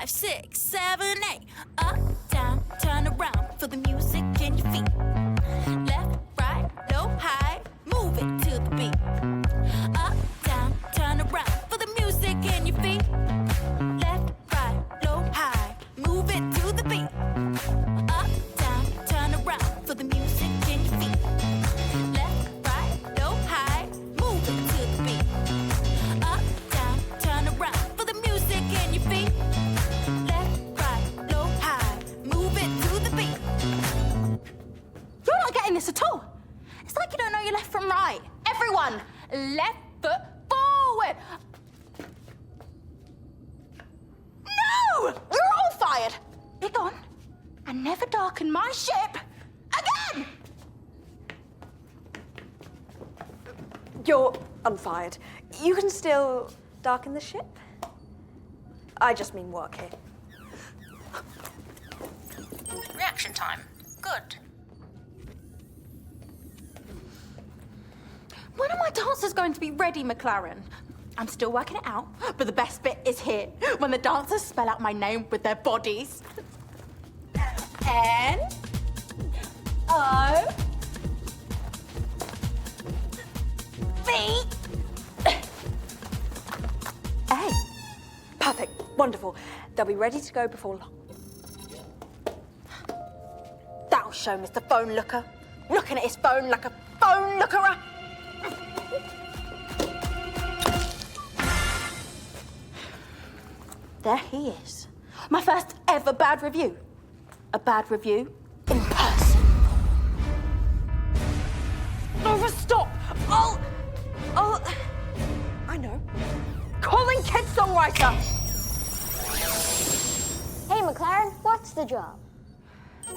5, 6, 7, 8. Up, down, turn around for the music in your feet. Left, right, low, high, move it to the beat. Up, down, turn around for the music in your feet. Left, right, low, high, move it to the beat. Up, down, turn around for the music in your feet. Left, right, low, high, move it to the beat. Up, down, turn around for the music in your feet. Left, right, low, high, move it to the beat. You're not getting this at all. It's like you don't know your left from right. Everyone, left foot forward. No! You're all fired. Be gone and never darken my ship again! You're unfired. You can still darken the ship. I just mean work here. Reaction time. Good. When are my dancers going to be ready, McLaren? I'm still working it out, but the best bit is here, when the dancers spell out my name with their bodies. N-O-V-A. Perfect. Wonderful. They'll be ready to go before long. That'll show Mr. Phone Looker. Looking at his phone like a phone looker. There he is. My first ever bad review. A bad review in person. Nova, stop! I know. Calling kid songwriter! Hey, McLaren, what's the job?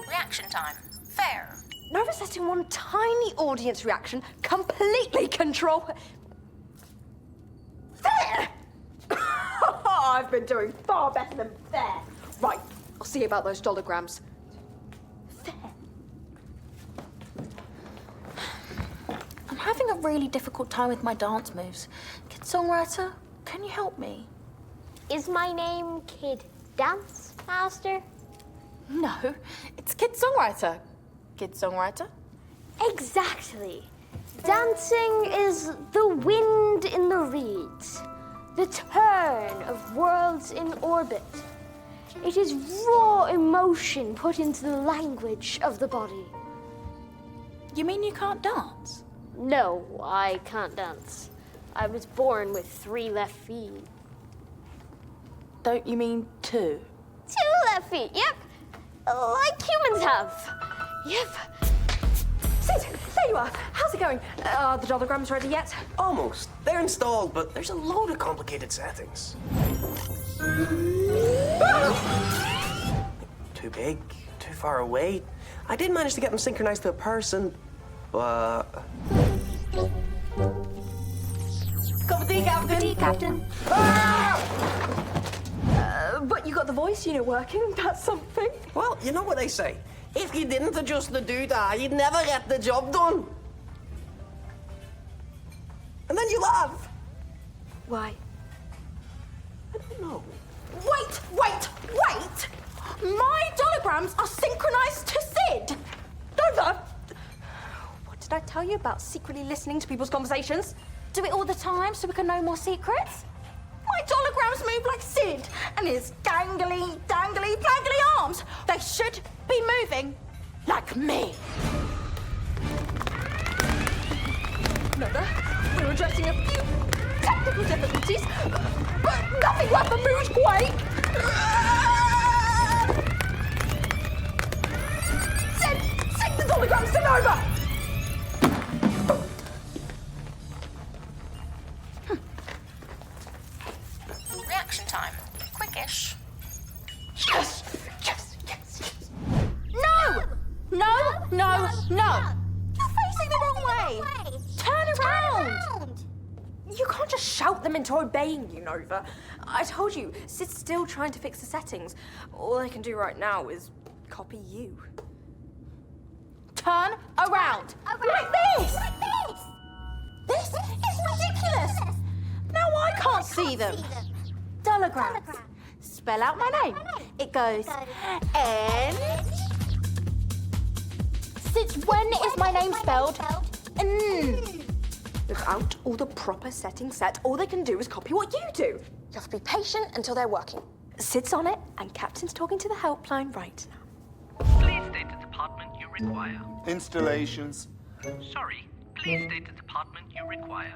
Reaction time. Fair. Nova's letting one tiny audience reaction completely control her. Fair! I've been doing far better than fair. Right, I'll see about those dollargrams. Fair. I'm having a really difficult time with my dance moves. Kid songwriter, can you help me? Is my name Kid Dance Master? No, it's kid songwriter. Kid songwriter? Exactly. Dancing is the wind in the reeds, the turn of worlds in orbit. It is raw emotion put into the language of the body. You mean you can't dance? No, I can't dance. I was born with 3 left feet. Don't you mean 2? 2 left feet, yep. Like humans have. Yep. Sid, there you are. How's it going? Are the dollargrams ready yet? Almost. They're installed, but there's a load of complicated settings. Too big, too far away. I did manage to get them synchronized to a person, but... Cup of tea, Captain. Tea, Captain. But you got the voice unit working. That's something. Well, you know what they say. If you didn't adjust the doodah, you'd never get the job done. And then you laugh. Why? I don't know. Wait! My dollargrams are synchronized to Sid! Nova! What did I tell you about secretly listening to people's conversations? Do it all the time so we can know more secrets? My dollargrams move like Sid and his dangly, flangly arms. They should be moving like me. Nova, we're addressing a few technical difficulties, but nothing like the mood quake. Send the dollargrams to Nova! Reaction time. Quickish. Yes! No! You're facing the wrong way. Turn around. You can't just shout them into obeying you, Nova. I told you, Sid's still trying to fix the settings. All I can do right now is copy you. Turn around. Like this. This is ridiculous. Now I can't see them. Dollargrams. spell out my name. It goes N. Since when is my name spelled N? Without all the proper settings set, all they can do is copy what you do. You have to be patient until they're working. Sid's on it, and Captain's talking to the helpline right now. Please state the department you require. Installations. Sorry, please state the department you require.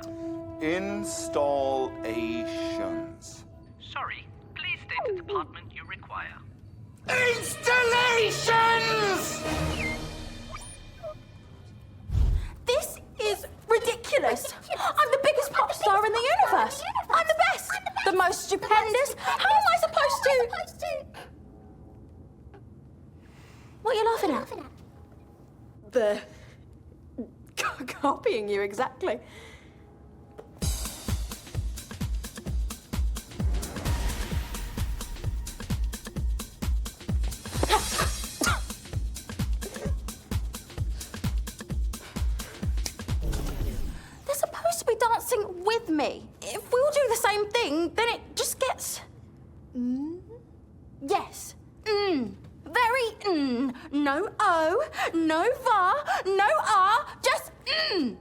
Installations. Sorry, please state the department you require. Installations! This is ridiculous. I'm the biggest pop star in the universe. I'm the best. The most stupendous. How am I supposed to? What are you laughing at? They're copying you exactly. They're supposed to be dancing with me. If we all do the same thing, then it just gets... Yes. Very No O, no va, no R, just And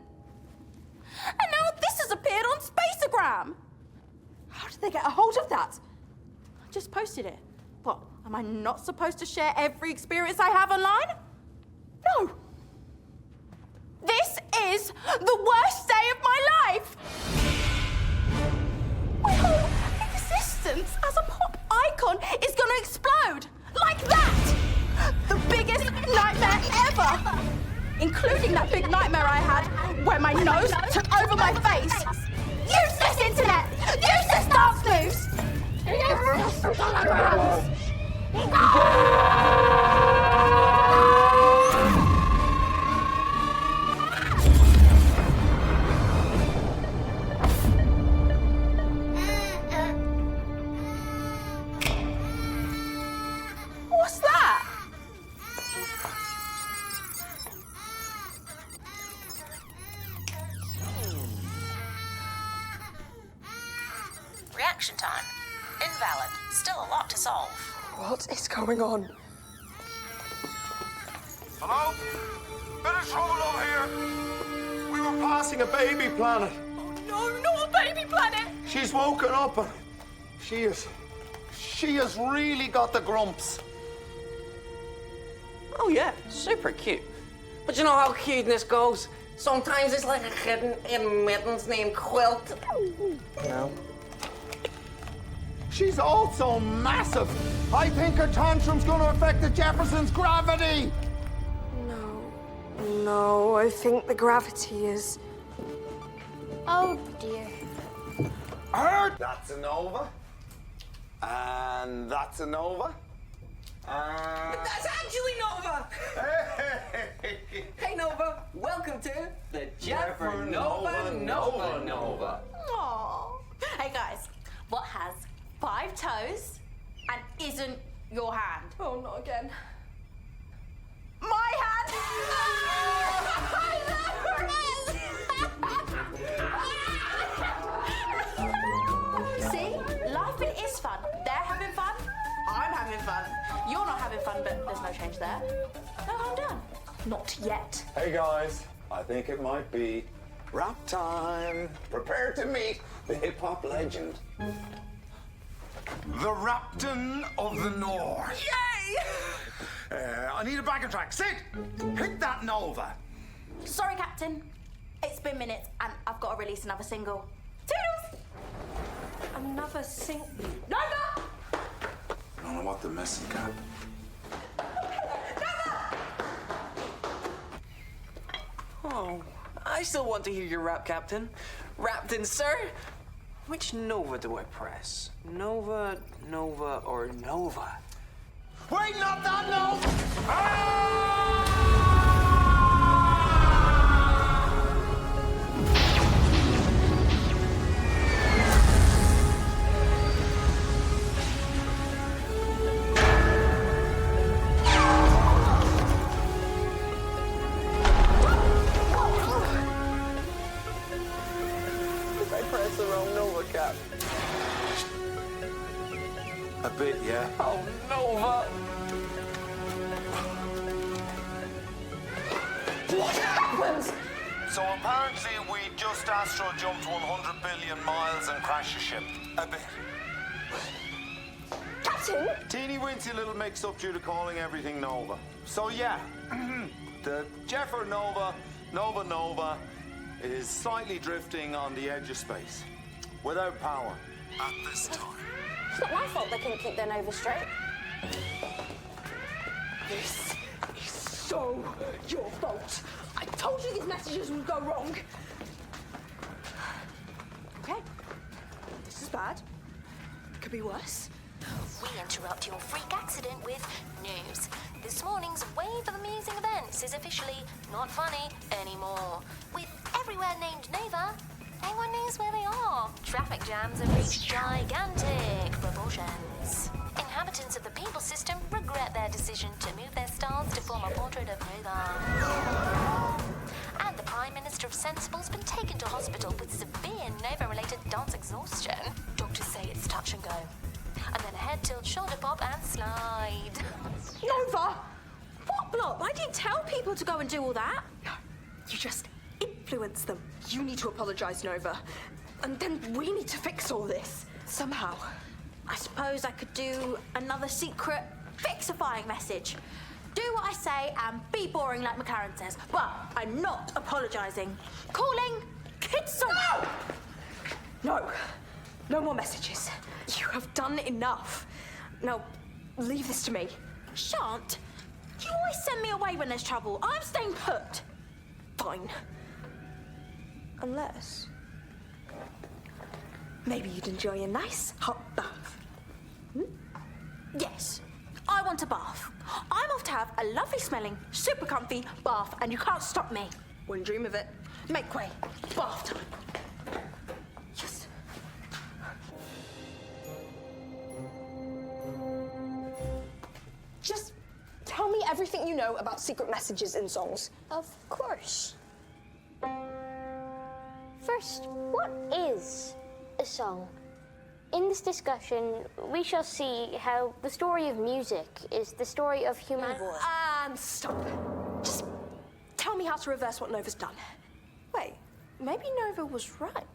now this has appeared on Spaceogram. How did they get a hold of that? I just posted it. What, am I not supposed to share every experience I have online? No. This is the worst day of my life. My whole existence as a pop icon is gonna explode. Like that. The biggest nightmare ever. Including that big nightmare I had where my nose took over my face. Useless internet. Useless dance moves. What's that? Reaction time. Invalid. Still a lot to solve. What is going on? Hello? Bit of trouble over here. We were passing a baby planet. No, not a baby planet. She's woken up and she has really got the grumps. Oh, yeah, super cute. But you know how cuteness goes? Sometimes it's like a kitten in mittens named Quilt. No. She's also massive. I think her tantrum's going to affect the Jefferson's gravity. No, I think the gravity is... Oh dear. Heard? That's a nova. And that's a nova. That's actually Nova! Hey, Nova. Welcome to the Jeffer Nova. Aww. Hey guys, what has 5 toes and isn't your hand? Oh, not again. My hand! See? Laughing is fun. They're having fun. I'm having fun. You're not having fun, but there's no change there. No harm done. Not yet. Hey guys, I think it might be rap time. Prepare to meet the hip-hop legend. The Rapton of the North. Yay! I need a backing track. Sid, hit that nova. Sorry, Captain. It's been minutes, and I've got to release another single. Toodles! Another sing... No! I don't know what they're missing, Cap. Oh, I still want to hear your rap, Captain. Rapton, sir. Which Nova do I press? Nova, or Nova? Wait, not that nova! I pressed the wrong Nova, Cap. A bit Yeah. Oh, Nova! What happened? So apparently we just astro jumped 100 billion miles and crashed a ship. A bit. Captain? Teeny weensy little mix-up due to calling everything Nova. So yeah, the Jeffer Nova, Nova, is slightly drifting on the edge of space, without power, at this time. It's not my fault they couldn't keep their Nova straight. This is so your fault. I told you these messages would go wrong. Okay, this is bad. Could be worse. We interrupt your freak accident with news. This morning's wave of amusing events is officially not funny anymore. With everywhere named Nova, no one knows where they are. Traffic jams have reached gigantic proportions. Inhabitants of the People System regret their decision to move their stars to form a portrait of Nova. And the Prime Minister of Sensible's been taken to hospital with severe Nova-related dance exhaustion. Doctors say it's touch and go. And then a head tilt, shoulder pop, and slide. Nova! What blob? I didn't tell people to go and do all that. No, you just influence them. You need to apologise, Nova. And then we need to fix all this. Somehow. I suppose I could do another secret fixifying message. Do what I say and be boring like McLaren says, but I'm not apologising. Calling kids song. No. No more messages. You have done enough. Now, leave this to me. Shan't. You always send me away when there's trouble. I'm staying put. Fine. Unless... maybe you'd enjoy a nice hot bath. Yes, I want a bath. I'm off to have a lovely smelling, super comfy bath and you can't stop me. Wouldn't dream of it. Make way. Bath time. Yes. Just tell me everything you know about secret messages in songs. Of course. First, what is a song? In this discussion, we shall see how the story of music is the story of humanity. And stop. Just tell me how to reverse what Nova's done. Wait, maybe Nova was right.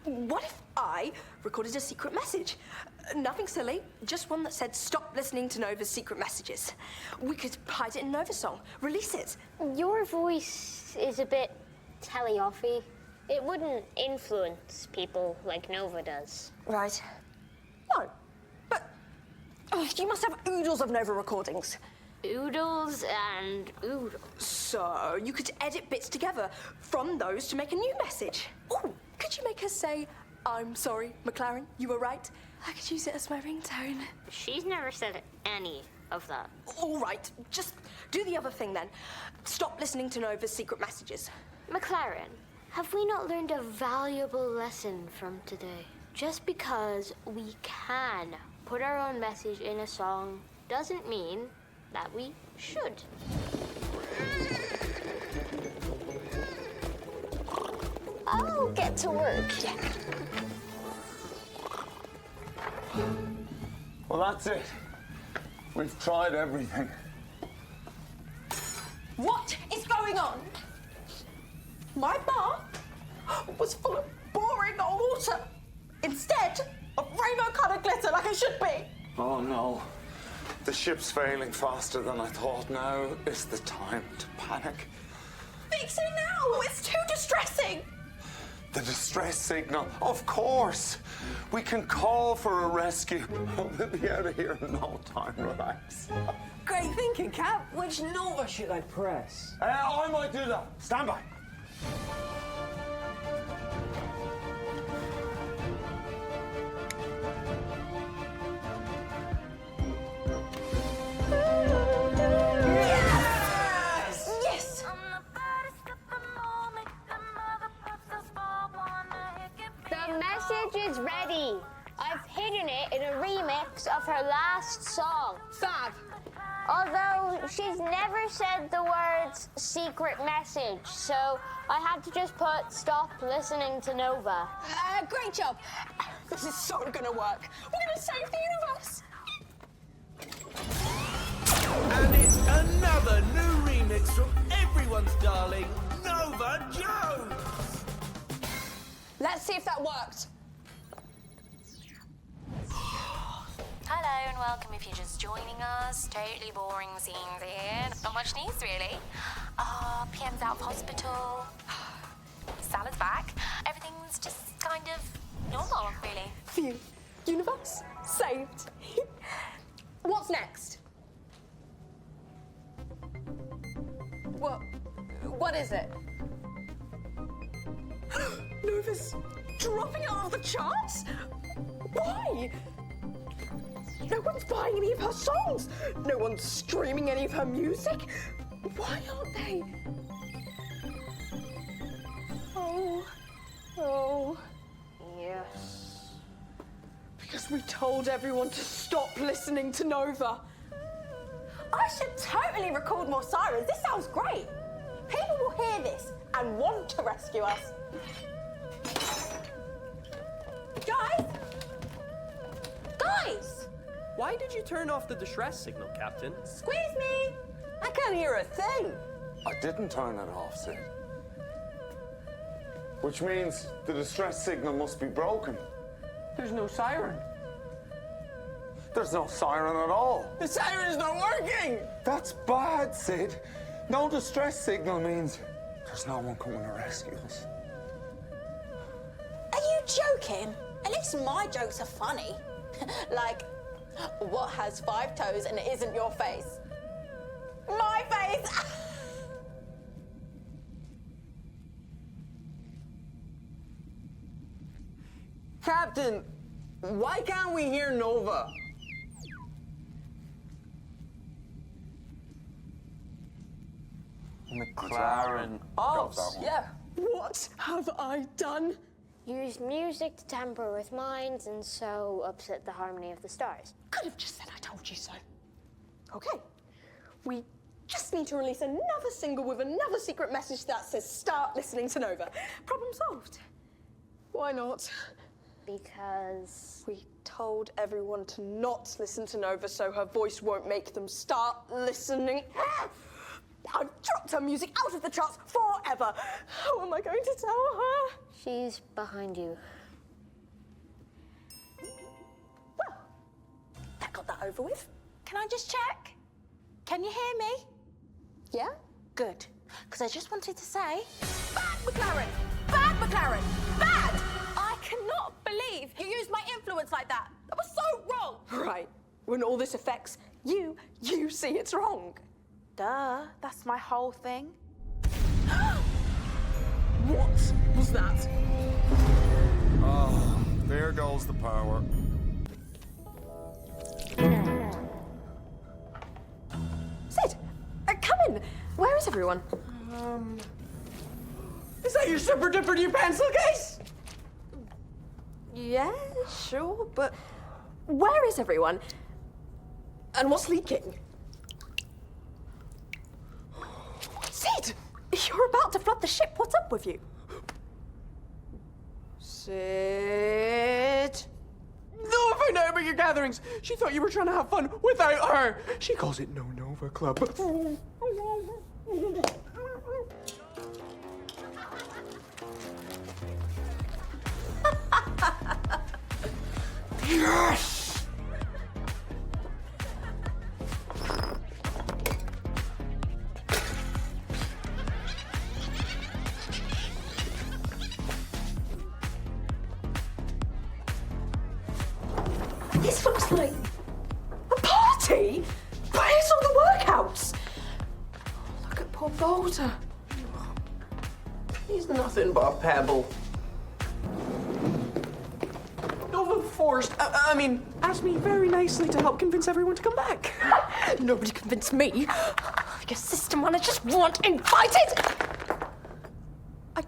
What if I recorded a secret message? Nothing silly, just one that said stop listening to Nova's secret messages. We could hide it in Nova's song, release it. Your voice is a bit telly-offy. It wouldn't influence people like Nova does. Right. No, but you must have oodles of Nova recordings. Oodles and oodles. So you could edit bits together from those to make a new message. Oh, could you make her say, "I'm sorry, McLaren, you were right"? I could use it as my ringtone. She's never said any of that. All right, just do the other thing then. Stop listening to Nova's secret messages. McLaren, have we not learned a valuable lesson from today? Just because we can put our own message in a song doesn't mean that we should. I'll get to work. Well, that's it. We've tried everything. What is going on? My bath was full of boring water instead of rainbow-coloured glitter like it should be. Oh no. The ship's failing faster than I thought. Now is the time to panic. Fix it now! It's too distressing! The distress signal, of course. We can call for a rescue. We'll be out of here in no time. Relax. Great thinking, Cap. Which Nova should I press? I might do that. Stand by. Yes! The message is ready. I've hidden it in a remix of her last song. Fab! Although she's never said the words secret message, so I had to just put stop listening to Nova. Great job. This is so gonna work. We're gonna save the universe. comes from everyone's darling, Nova Jones! Let's see if that worked. Hello and welcome if you're just joining us. Totally boring scenes here. Not much news, really. PM's out of hospital. Sal's back. Everything's just kind of normal, really. Phew. Universe saved. What's next? What is it? Nova's dropping out of the charts? Why? No one's buying any of her songs. No one's streaming any of her music. Why aren't they? Oh, yes. Because we told everyone to stop listening to Nova. I should totally record more sirens. This sounds great. People will hear this and want to rescue us. Guys! Why did you turn off the distress signal, Captain? Squeeze me! I can't hear a thing. I didn't turn it off, Sid. Which means the distress signal must be broken. There's no siren. There's no siren at all. The siren's not working! That's bad, Sid. No distress signal means there's no one coming to rescue us. Are you joking? At least my jokes are funny. Like, what has 5 toes and it isn't your face? My face! Captain, why can't we hear Nova? McLaren. Oh, got that one. yeah. What have I done? Used music to tamper with minds and so upset the harmony of the stars. Could have just said I told you so. Okay. We just need to release another single with another secret message that says start listening to Nova. Problem solved. Why not? Because... We told everyone to not listen to Nova so her voice won't make them start listening. I've dropped her music out of the charts forever. How am I going to tell her? she's behind you. Well, that got that over with. Can I just check? Can you hear me? Yeah? Good. Because I just wanted to say, bad McLaren! Bad McLaren! Bad! I cannot believe you used my influence like that. That was so wrong. Right. When all this affects you see it's wrong. Duh, that's my whole thing. What was that? Oh, there goes the power. Sid, come in. Where is everyone? Is that your super duper new pencil case? Yeah, sure, but where is everyone? And what's leaking? Sid! You're about to flood the ship. What's up with you? Sid? No, if I know about your gatherings. She thought you were trying to have fun without her. She calls it No Nova Club. Yes! This looks like a party. Where's all the workouts? Look at poor Boulder. He's nothing but a pebble. Nova forced, asked me very nicely to help convince everyone to come back. Nobody convinced me. I guess system managers weren't invited. I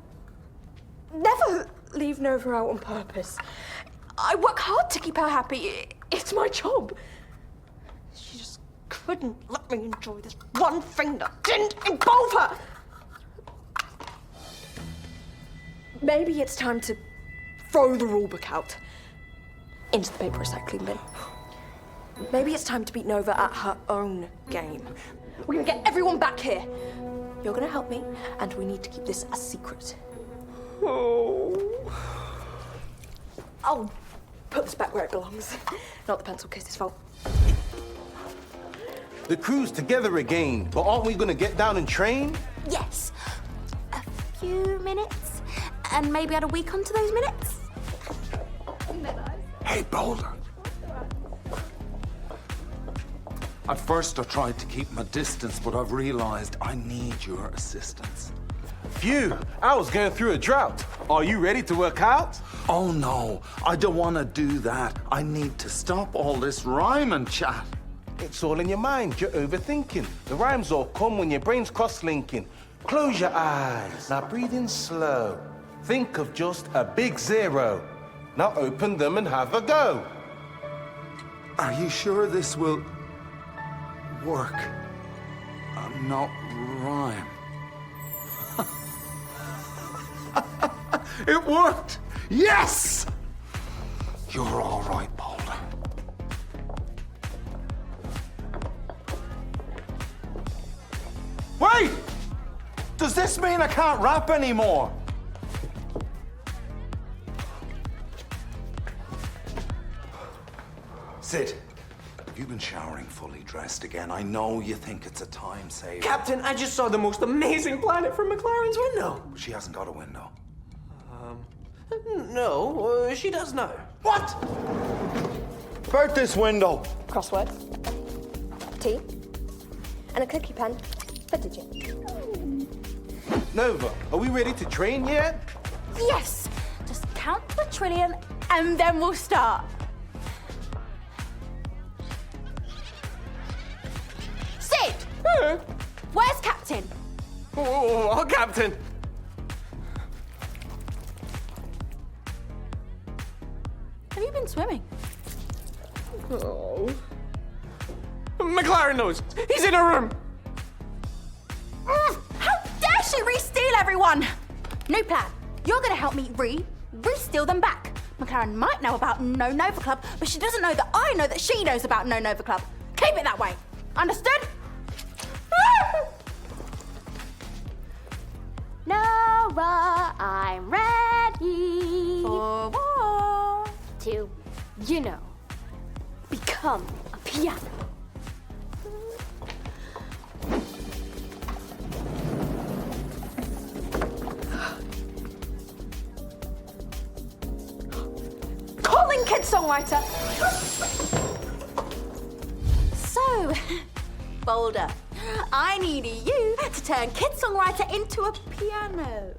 never leave Nova out on purpose. I work hard to keep her happy. It's my job. She just couldn't let me enjoy this one thing that didn't involve her. Maybe it's time to throw the rulebook out into the paper recycling bin. Maybe it's time to beat Nova at her own game. We're gonna get everyone back here. You're gonna help me, and we need to keep this a secret. Oh. I'll put this back where it belongs. Not the pencil case's fault. The crew's together again, but aren't we gonna get down and train? Yes. A few minutes, and maybe add a week onto those minutes. Hey, Boulder. At first, I tried to keep my distance, but I've realized I need your assistance. Phew, I was going through a drought. Are you ready to work out? Oh, no, I don't want to do that. I need to stop all this rhyming chat. It's all in your mind. You're overthinking. The rhymes all come when your brain's cross-linking. Close your eyes. Now breathe in slow. Think of just a big zero. Now open them and have a go. Are you sure this will work? Not rhyme. It worked! Yes! You're all right, Boulder. Wait! Does this mean I can't rap anymore? Sid, have you been showering fully dressed again? I know you think it's a time saver. Captain, I just saw the most amazing planet from McLaren's window. She hasn't got a window. No, she does now. What? About this window. Crossword. T. And a cookie pen for digit. Nova, are we ready to train yet? Yes. Just count to 1 trillion, and then we'll start. Sid! Where's Captain? Oh, Captain. Have you been swimming? Oh. McLaren knows. He's in her room. How dare she re-steal everyone? New plan. You're gonna help me re-steal them back. McLaren might know about No Nova Club, but she doesn't know that I know that she knows about No Nova Club. Keep it that way. Understood? Nova, I'm ready For what? to, you know, become a piano. Calling kid songwriter. So, Boulder, I need you to turn kid songwriter into a piano.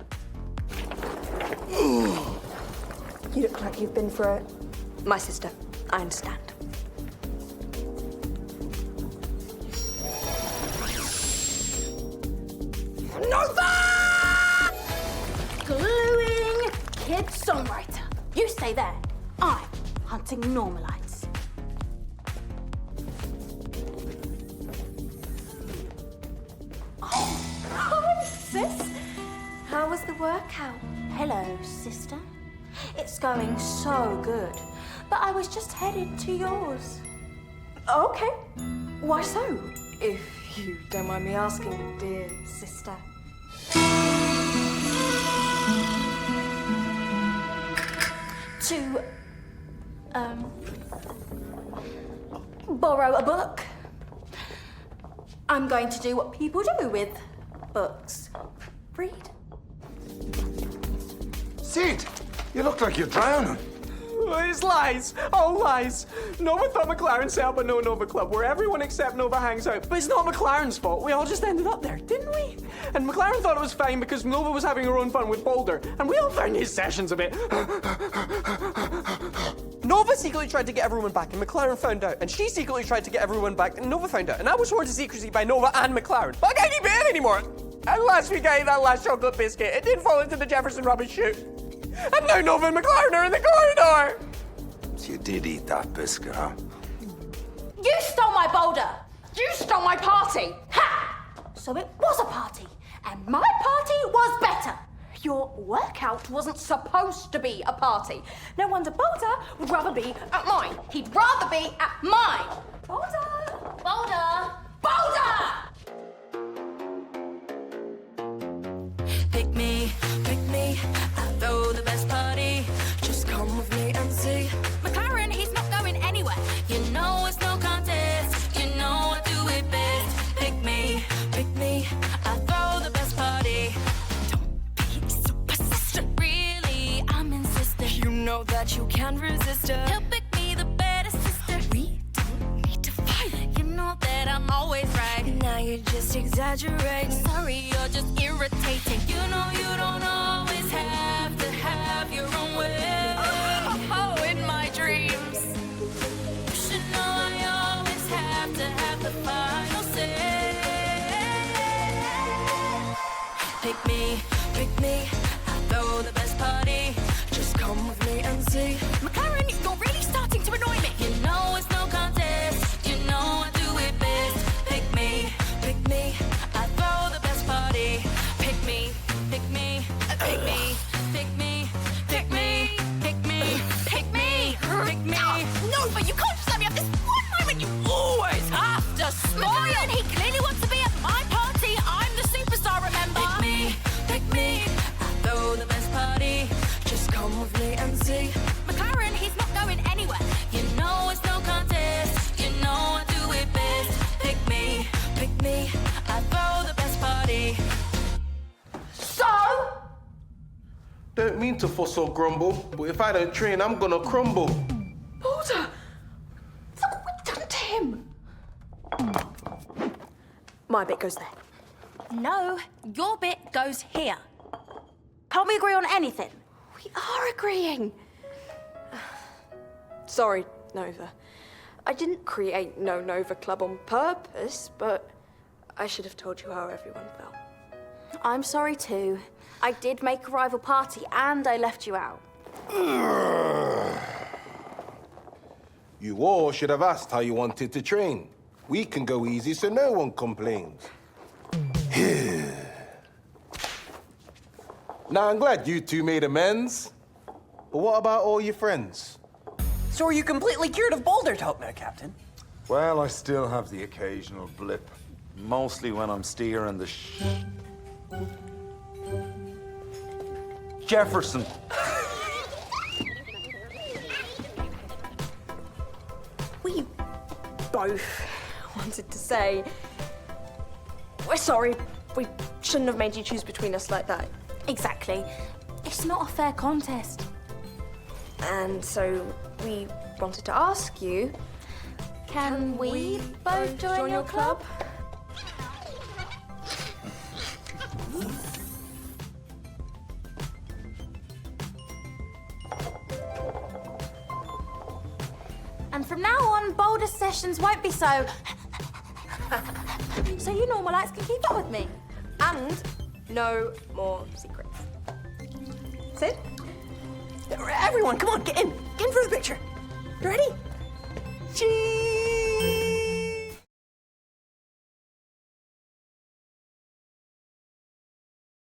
You look like you've been for a... My sister. I understand. Nova! Gluing kid songwriter. You stay there. I'm hunting normalites. Hi, sis. How was the workout? Hello, sister. It's going so good, but I was just headed to yours. Okay. Why so? If you don't mind me asking, dear sister. To, borrow a book. I'm going to do what people do with books. Read. Sid, you look like you're drowning. It's lies. All lies. Nova thought McLaren set up a No Nova Club where everyone except Nova hangs out. But it's not McLaren's fault. We all just ended up there, didn't we? And McLaren thought it was fine because Nova was having her own fun with Boulder. And we all found his sessions a bit... Nova secretly tried to get everyone back and McLaren found out. And she secretly tried to get everyone back and Nova found out. And I was sworn to secrecy by Nova and McLaren. But I can't keep it in anymore. And last week I ate that last chocolate biscuit. It did fall into the Jefferson rubbish chute. And now Nova and McLaren are in the corridor. You did eat that biscuit, huh? You stole my boulder. You stole my party. Ha! So it was a party, and my party was better. Your workout wasn't supposed to be a party. No wonder Boulder would rather be at mine. He'd rather be at mine. Boulder! Boulder! Boulder! that you can't resist her. He'll pick me the better sister. We don't need to fight. You know that I'm always right. Now you're just exaggerating. Sorry, you're just irritating. You know you don't always have to have your own way. Oh, in my dreams. You should know I always have to have the final say. Pick me, I throw the best party. Just come with me and see. McLaren, you're really starting to annoy me. You know it's no contest. You know I do it best. Pick me, I throw the best party. Pick me, pick me, pick me, pick me, pick me, pick me, pick me, pick me. No, but you can't just let me have this one moment. You always have to smile. He clearly wants to be at my party. I'm the superstar, remember? Pick me, I throw the best party. Just come with me and see. McLaren, he's not going anywhere. You know it's no contest. You know I do it best. Pick me, I throw the best party. So? Don't mean to fuss or grumble, but if I don't train, I'm gonna crumble. Boulder! Look what we've done to him. My bit goes there. No, your bit goes here. Can't we agree on anything? We are agreeing. Sorry, Nova. I didn't create No Nova Club on purpose, but I should have told you how everyone felt. I'm sorry too. I did make a rival party and I left you out. You all should have asked how you wanted to train. We can go easy so no one complains. Now, I'm glad you two made amends. But what about all your friends? So are you completely cured of boulder talk now, Captain? Well, I still have the occasional blip. Mostly when I'm steering the Jefferson. We both wanted to say, we're sorry. We shouldn't have made you choose between us like that. Exactly. It's not a fair contest. And so we wanted to ask you, Can we both join your club? And from now on, boulder sessions won't be so... so you normalites can keep up with me. and no more secrets. Sid? Everyone, come on, get in. Get in for the picture.